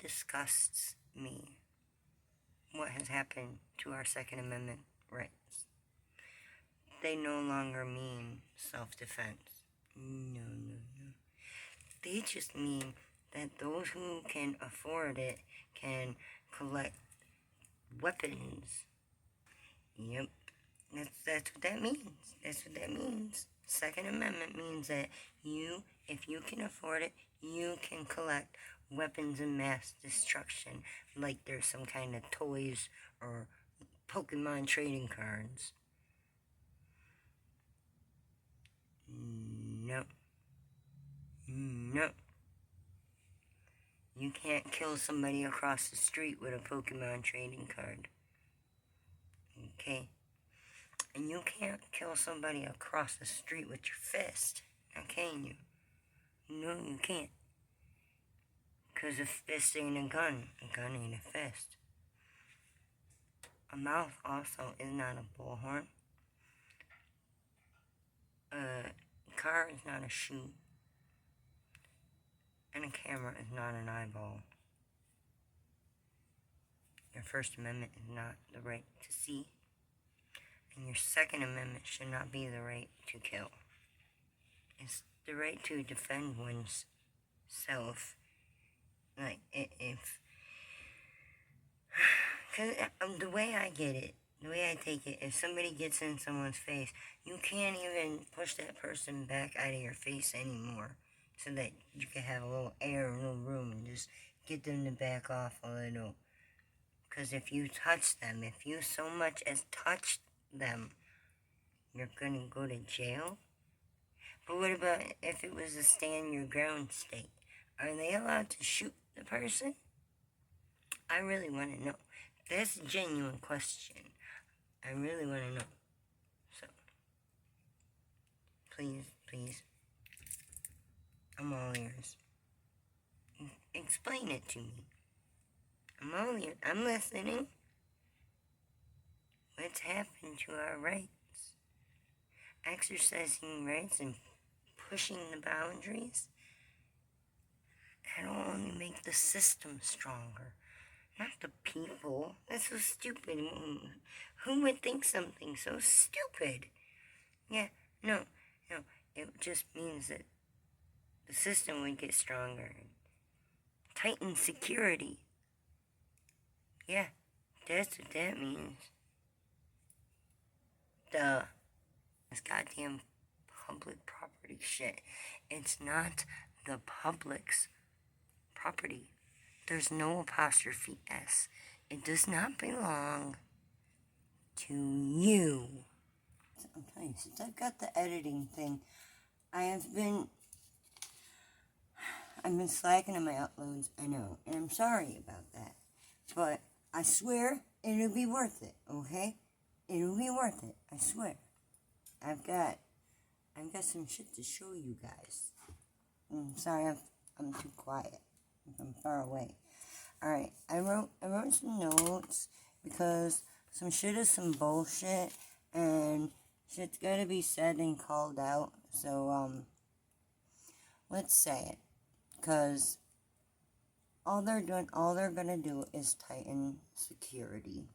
disgusts me what has happened to our Second Amendment rights. They no longer mean self-defense. No. They just mean that those who can afford it can collect weapons. Yep, that's what that means. That's what that means. Second Amendment means that if you can afford it, you can collect weapons of mass destruction, like there's some kind of toys or Pokemon trading cards. No. You can't kill somebody across the street with a Pokemon trading card. Okay? And you can't kill somebody across the street with your fist. Now can you? No, you can't. Because a fist ain't a gun. A gun ain't a fist. A mouth also is not a bullhorn. A car is not a shoe. And a camera is not an eyeball. Your First Amendment is not the right to see. And your Second Amendment should not be the right to kill. It's the right to defend one's self. Like, because the way I get it, the way I take it, if somebody gets in someone's face, you can't even push that person back out of your face anymore, so that you can have a little air, a little room, and just get them to back off a little. Because if you touch them, if you so much as touch them, you're gonna go to jail. But what about if it was a stand your ground state? Are they allowed to shoot the person? I really want to know. That's a genuine question. I really want to know. So, please, I'm all ears. Explain it to me. I'm all ears. I'm listening. What's happened to our rights? Exercising rights and pushing the boundaries? That'll only make the system stronger, not the people. That's so stupid. Who would think something so stupid? Yeah, no. It just means that the system would get stronger. Tighten security. Yeah, that's what that means. Duh. This goddamn public property shit. It's not the public's property. There's no apostrophe S. It does not belong to you. I'm telling you, since I've got the editing thing, I've been slacking on my uploads, I know, and I'm sorry about that. But I swear it'll be worth it, okay? It'll be worth it, I swear. I've got some shit to show you guys. I'm sorry I'm too quiet. I'm far away. Alright, I wrote some notes because some shit is some bullshit and shit's gotta be said and called out. So, let's say it. Because all they're gonna do is tighten security.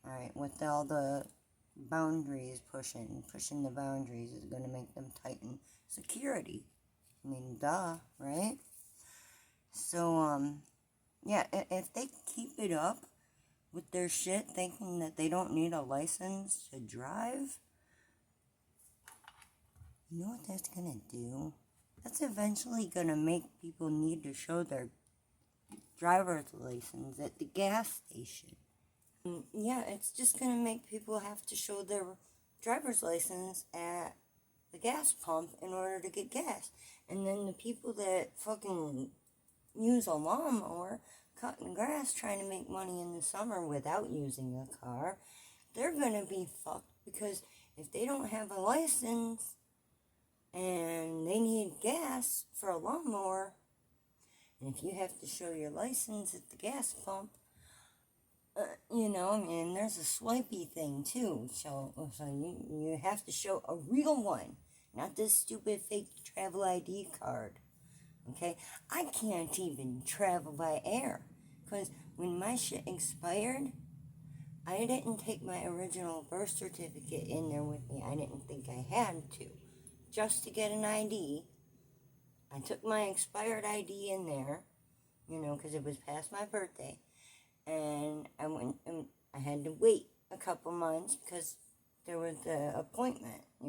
Alright, with all the boundaries pushing the boundaries is gonna make them tighten security. I mean, duh, right? So, yeah, if they keep it up with their shit, thinking that they don't need a license to drive, you know what that's gonna do? That's eventually gonna make people need to show their driver's license at the gas station. Yeah, it's just gonna make people have to show their driver's license at the gas pump in order to get gas. And then the people that fucking use a lawnmower, cutting grass, trying to make money in the summer without using a car, they're gonna be fucked, because if they don't have a license and they need gas for a lawnmower, and if you have to show your license at the gas pump, and there's a swipey thing too, so you have to show a real one, not this stupid fake travel ID card. Okay, I can't even travel by air. Because when my shit expired, I didn't take my original birth certificate in there with me. I didn't think I had to. Just to get an ID, I took my expired ID in there, because it was past my birthday. And I went and I had to wait a couple months because there was the appointment, it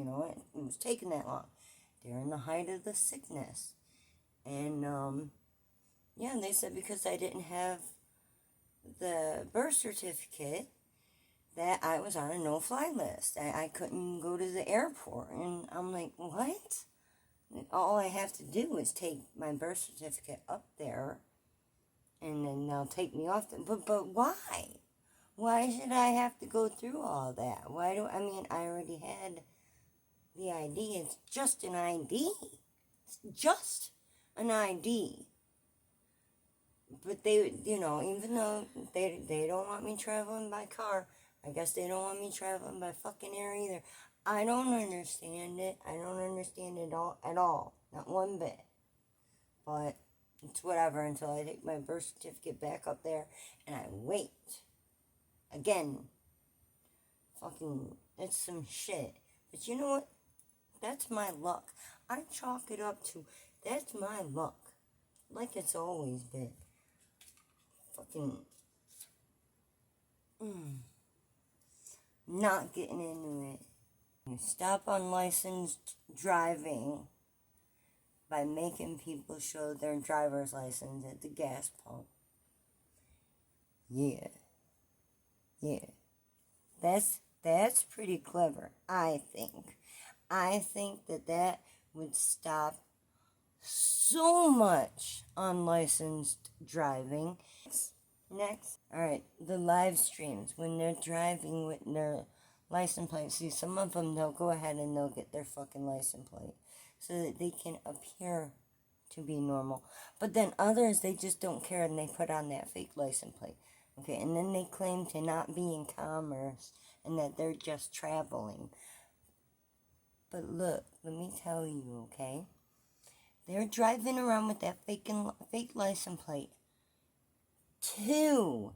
was taking that long. During the height of the sickness. And, they said because I didn't have the birth certificate that I was on a no-fly list. I couldn't go to the airport. And I'm like, what? All I have to do is take my birth certificate up there, and then they'll take me off. But why? Why should I have to go through all that? I already had the ID. It's just an ID. It's just an ID. But they, even though they don't want me traveling by car, I guess they don't want me traveling by fucking air either. I don't understand it. I don't understand it at all. Not one bit. But it's whatever until I take my birth certificate back up there and I wait. Again. Fucking, it's some shit. But you know what? That's my luck. I chalk it up to, that's my luck. Like it's always been. Fucking, not getting into it. You stop unlicensed driving by making people show their driver's license at the gas pump. Yeah. That's pretty clever, I think. I think that would stop so much unlicensed driving. Next. Alright, the live streams. When they're driving with their license plate. See, some of them, they'll go ahead and they'll get their fucking license plate so that they can appear to be normal. But then others, they just don't care and they put on that fake license plate. Okay, and then they claim to not be in commerce and that they're just traveling. But look, let me tell you, okay? They're driving around with that fake license plate to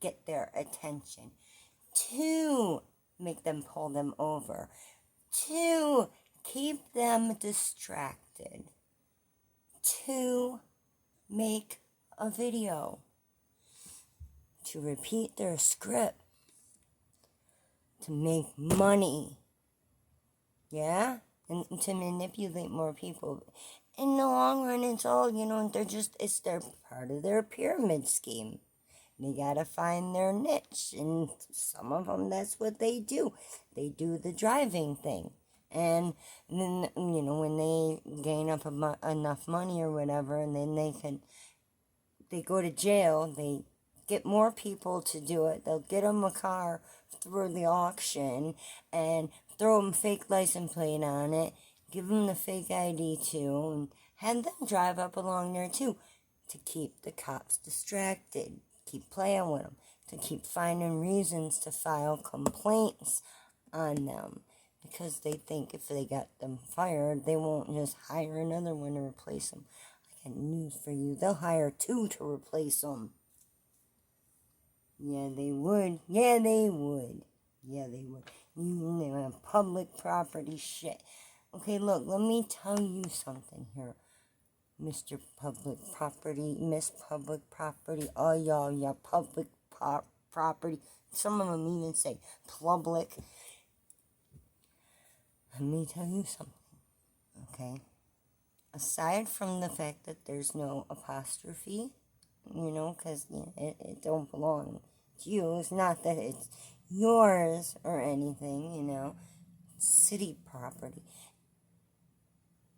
get their attention, to make them pull them over, to keep them distracted, to make a video, to repeat their script, to make money, yeah? And to manipulate more people. In the long run, it's all, it's their part of their pyramid scheme. They gotta find their niche, and some of them, that's what they do. They do the driving thing. And then, when they gain up enough money or whatever, and then they go to jail, they get more people to do it. They'll get them a car through the auction and throw them fake license plate on it, give them the fake ID too, and have them drive up along there too to keep the cops distracted, keep playing with them, to keep finding reasons to file complaints on them. Because they think if they got them fired, they won't just hire another one to replace them. I got news for you. They'll hire 2 to replace them. Yeah, they would. Yeah, they would. Public property shit. Okay, look, let me tell you something here. Mr. Public Property, Miss Public Property, all y'all public property. Some of them even say public. Let me tell you something, okay? Aside from the fact that there's no apostrophe, because it don't belong to you. It's not that it's yours or anything, city property.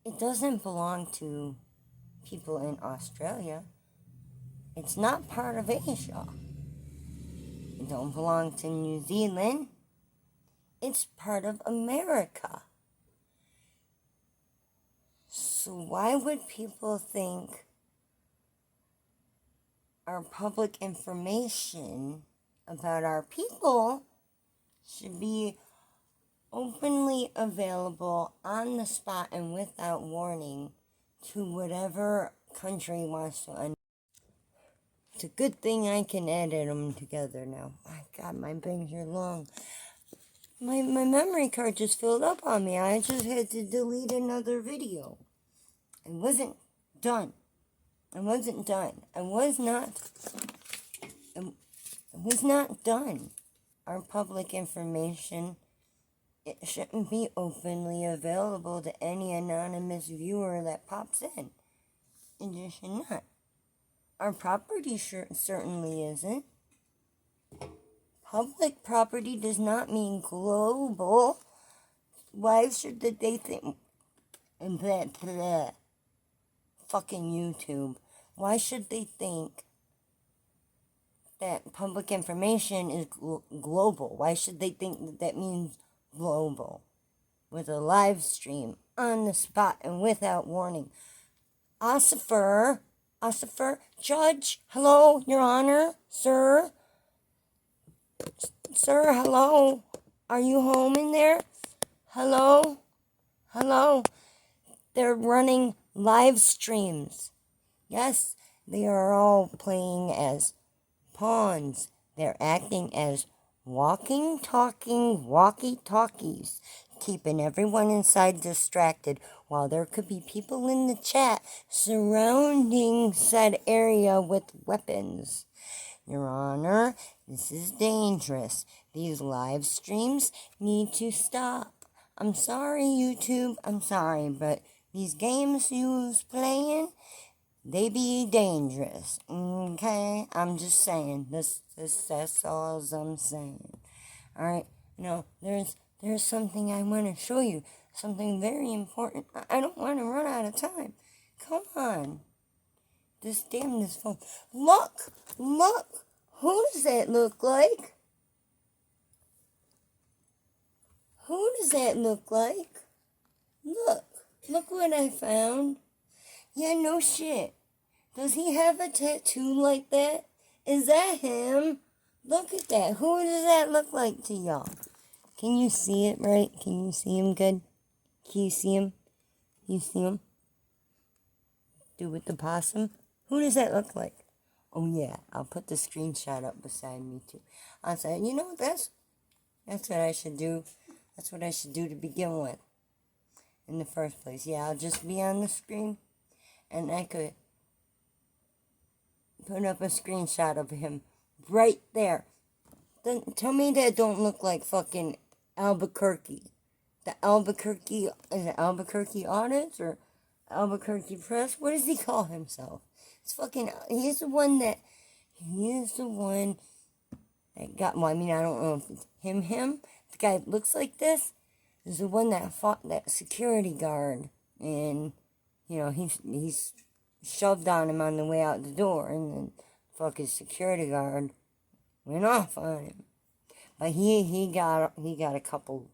It doesn't belong to people in Australia. It's not part of Asia. It don't belong to New Zealand. It's part of America. So why would people think our public information about our people should be openly available on the spot and without warning to whatever country wants It's a good thing I can edit them together now. My God, my bangs are long. My memory card just filled up on me. I just had to delete another video. I wasn't done. I was not done. Our public information, it shouldn't be openly available to any anonymous viewer that pops in. It just should not. Our property certainly isn't. Public property does not mean global. Why should they think that fucking YouTube? Why should they think that public information is global? Why should they think that means global? With a live stream on the spot and without warning. Ossifer, Judge, hello, Your Honor, sir, hello, are you home in there? Hello, they're running live streams. Yes, they are all playing as pawns. They're acting as walking, talking, walkie-talkies, keeping everyone inside distracted while there could be people in the chat surrounding said area with weapons. Your Honor, this is dangerous. These live streams need to stop. I'm sorry, YouTube. I'm sorry, but these games you's playing, they be dangerous. Okay? I'm just saying. That's all I'm saying. Alright? Now, there's something I want to show you. Something very important. I don't want to run out of time. Come on. This phone. Look! Who does that look like? Look what I found. Yeah, no shit. Does he have a tattoo like that? Is that him? Look at that. Who does that look like to y'all? Can you see it right? Can you see him good? Can you see him? You see him? Do with the possum? Who does that look like? Oh yeah, I'll put the screenshot up beside me too. I said, you know, that's what I should do. That's what I should do to begin with. In the first place. Yeah, I'll just be on the screen. And I could put up a screenshot of him right there. Tell me that don't look like fucking Albuquerque. The Albuquerque, is it Albuquerque Audits or Albuquerque Press? What does he call himself? It's fucking, he's the one that got, well, I mean, I don't know if it's him. The guy that looks like this is the one that fought that security guard. And, you know, he's shoved on him on the way out the door. And then fucking security guard went off on him. But he got a couple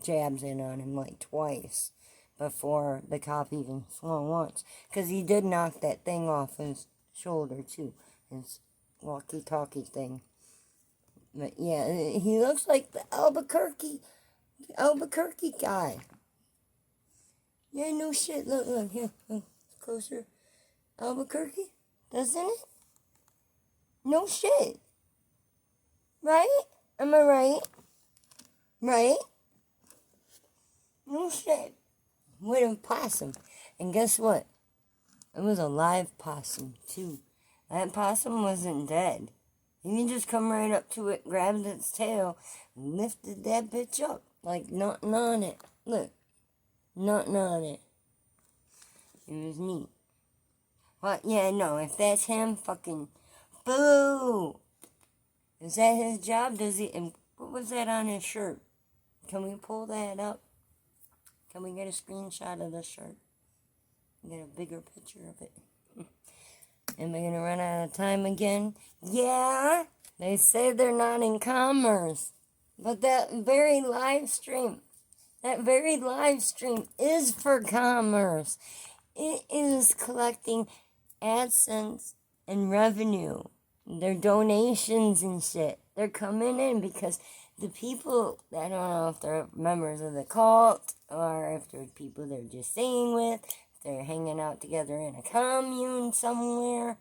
jabs in on him like twice before the cop even swung once. Because he did knock that thing off his shoulder too. His walkie-talkie thing. But yeah, he looks like the Albuquerque guy. Yeah, no shit. Look, here. Closer. Albuquerque? Doesn't it? No shit. Right? Am I right? Right? No shit. With a possum. And guess what? It was a live possum, too. That possum wasn't dead. He just come right up to it, grabbed its tail, and lifted that bitch up. Like nothing on it. Look. Nothing on it. It was neat. Well, yeah, no, if that's him, fucking boo! Is that his job? Does he, and what was that on his shirt? Can we pull that up? Can we get a screenshot of the shirt? Get a bigger picture of it. Am I gonna run out of time again? Yeah! They say they're not in commerce. But that very live stream is for commerce. It is collecting AdSense and revenue. Their donations and shit. They're coming in because the people, I don't know if they're members of the cult or if they're people they're just staying with, if they're hanging out together in a commune somewhere.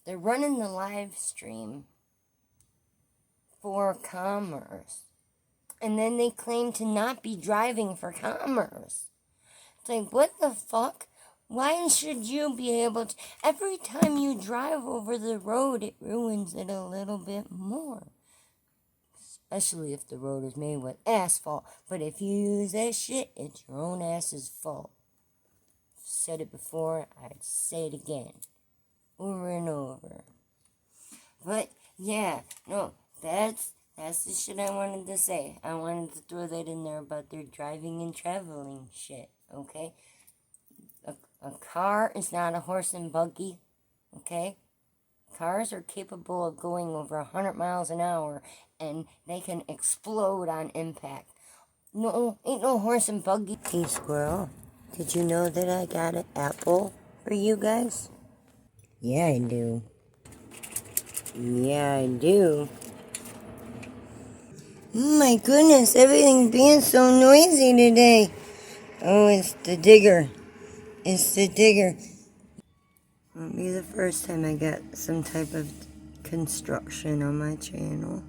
They're running the live stream for commerce. And then they claim to not be driving for commerce. It's like, what the fuck? Why should you be able to? Every time you drive over the road, it ruins it a little bit more. Especially if the road is made with asphalt. But if you use that shit, it's your own ass's fault. I've said it before, I'd say it again. Over and over. But, yeah, no, that's the shit I wanted to say. I wanted to throw that in there about their driving and traveling shit, okay? A car is not a horse and buggy, okay? Cars are capable of going over 100 miles an hour, and they can explode on impact. No, ain't no horse and buggy. Hey, Squirrel, did you know that I got an apple for you guys? Yeah, I do. Yeah, I do. My goodness, everything's being so noisy today. Oh, it's the digger. It's the digger. Won't be the first time I got some type of construction on my channel.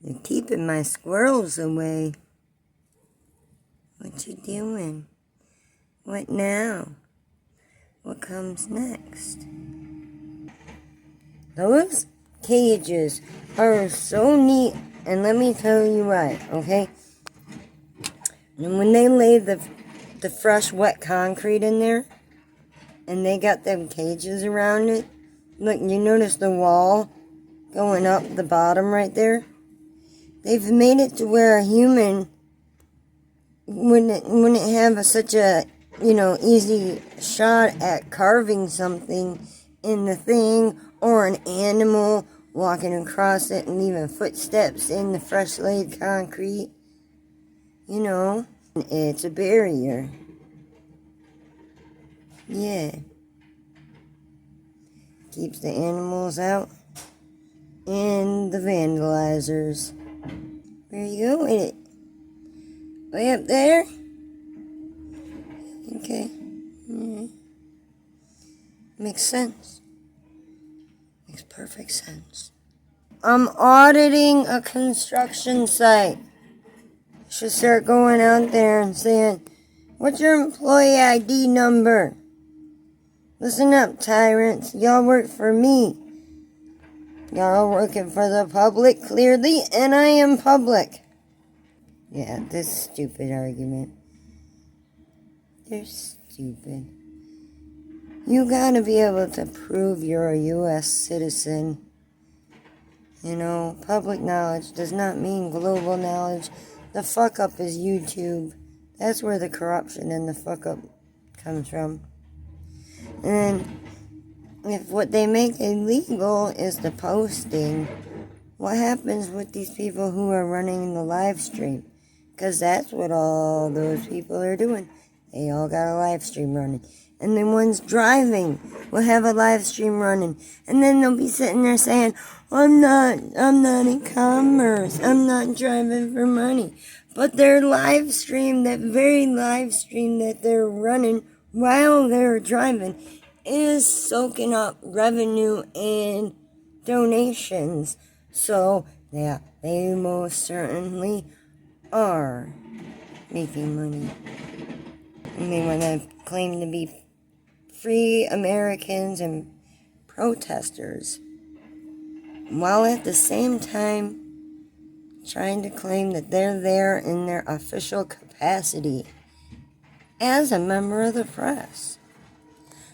They're keeping my squirrels away. What you doing? What now? What comes next? Those cages are so neat, and let me tell you why, okay? And when they lay the fresh wet concrete in there, and they got them cages around it, look, you notice the wall going up the bottom right there? They've made it to where a human wouldn't have such a, easy shot at carving something in the thing, or an animal walking across it and leaving footsteps in the fresh laid concrete. It's a barrier. Yeah. Keeps the animals out and the vandalizers. Where you go with it? Way up there? Okay. Makes sense. Makes perfect sense. I'm auditing a construction site. Should start going out there and saying, what's your employee ID number? Listen up, tyrants. Y'all work for me. Y'all are working for the public, clearly, and I am public. Yeah, this stupid argument. They're stupid. You gotta be able to prove you're a U.S. citizen. Public knowledge does not mean global knowledge. The fuck up is YouTube. That's where the corruption and the fuck up comes from. And if what they make illegal is the posting, what happens with these people who are running the live stream? Because that's what all those people are doing. They all got a live stream running. And the ones driving will have a live stream running. And then they'll be sitting there saying, I'm not in commerce. I'm not driving for money. But their live stream, that very live stream that they're running while they're driving, is soaking up revenue and donations. So, yeah, they most certainly are making money. And they want to claim to be free Americans and protesters, while at the same time trying to claim that they're there in their official capacity as a member of the press.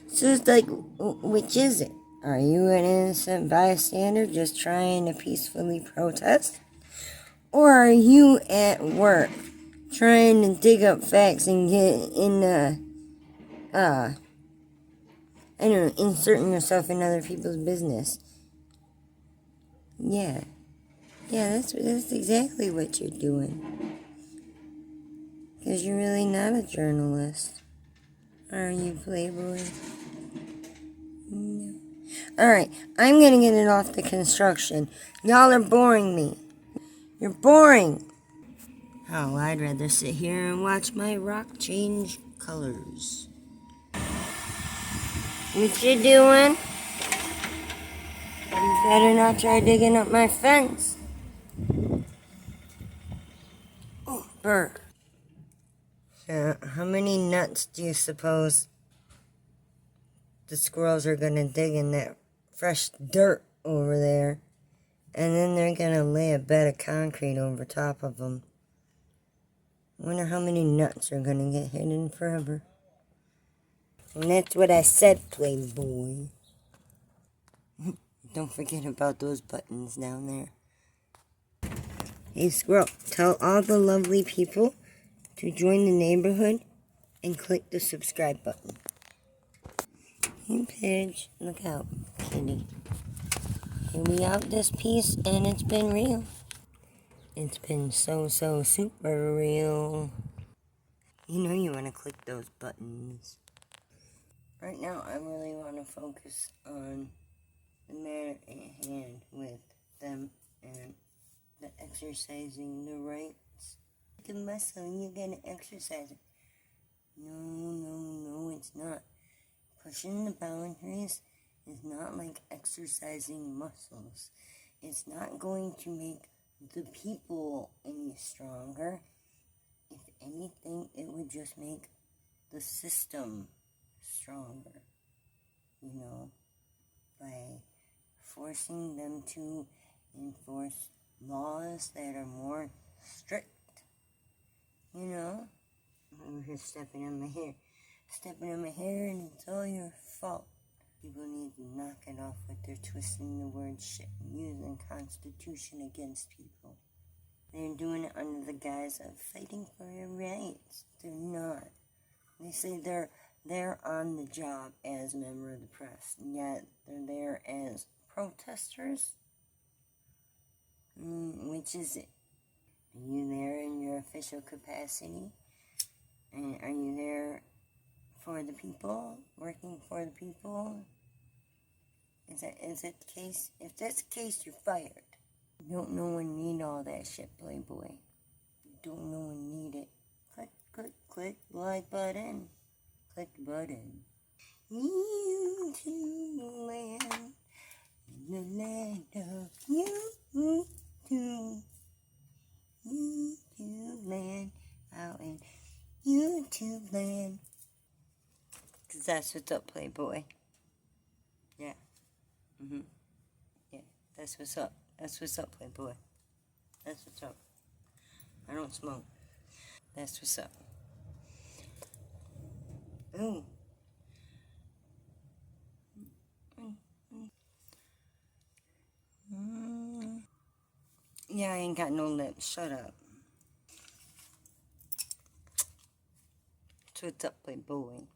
So it's like, which is it? Are you an innocent bystander just trying to peacefully protest? Or are you at work trying to dig up facts and get in inserting yourself in other people's business? Yeah, that's exactly what you're doing. Because you're really not a journalist. Are you, Playboy? No. Alright, I'm gonna get it off the construction. Y'all are boring me. You're boring. Oh, I'd rather sit here and watch my rock change colors. What you doing? You better not try digging up my fence. Oh, bird. So, how many nuts do you suppose the squirrels are gonna dig in that fresh dirt over there? And then they're gonna lay a bed of concrete over top of them. Wonder how many nuts are gonna get hidden forever. And that's what I said, Playboy. Don't forget about those buttons down there. Hey, Squirrel, tell all the lovely people to join the neighborhood and click the subscribe button. Hey, Pidge, look out, kitty. Here we have this piece, and it's been real. It's been so super real. You know you want to click those buttons. Right now, I really want to focus on the matter at hand with them and the exercising the rights. The muscle, you're gonna exercise it. No, it's not. Pushing the boundaries is not like exercising muscles. It's not going to make the people any stronger. If anything, it would just make the system stronger, you know, by forcing them to enforce laws that are more strict, you know. I'm just stepping in my hair, and it's all your fault. People need to knock it off with their twisting the word shit and using Constitution against people. They're doing it under the guise of fighting for your rights. They're not. They say they're on the job as a member of the press, and yet they're there as protesters. Which is it? Are you there in your official capacity? And are you there for the people, working for the people? Is it the case? If that's the case, you're fired. Don't no one need all that shit, Playboy. Don't no one need it. Click the like button. Click the button. You to land in the land of you to land out in YouTube land. 'Cause that's what's up, Playboy. Yeah. Yeah, that's what's up. That's what's up, Playboy. That's what's up. I don't smoke. That's what's up. Ooh. Yeah, I ain't got no lips. Shut up. That's what's up, Playboy.